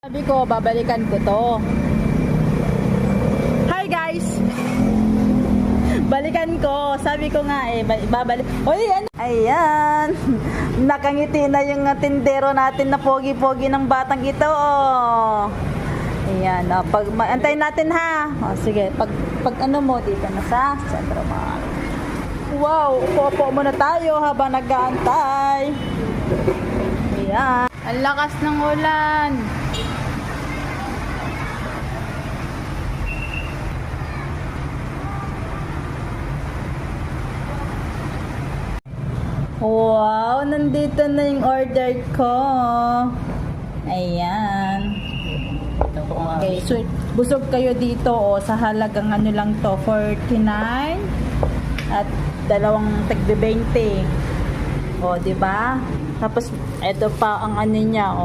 Sabi ko, babalikan ko to. Hi guys! Balikan ko. Sabi ko nga babalik. Oy, ayan. Nakangiti na yung tindero natin na pogi-pogi ng batang ito. Oh. Ayan. Antayin natin ha. Oh, sige. Pag ano mo, dito na sa Centro Mall. Wow. Upo muna tayo habang nag-aantay. Ayan. Ang lakas ng ulan. Wow, nandito na yung order ko. Ayan. Okay, so busog kayo dito sa halagang ano lang to, 49 at dalawang tigbe 20. Di ba? Tapos ito pa ang ano niya,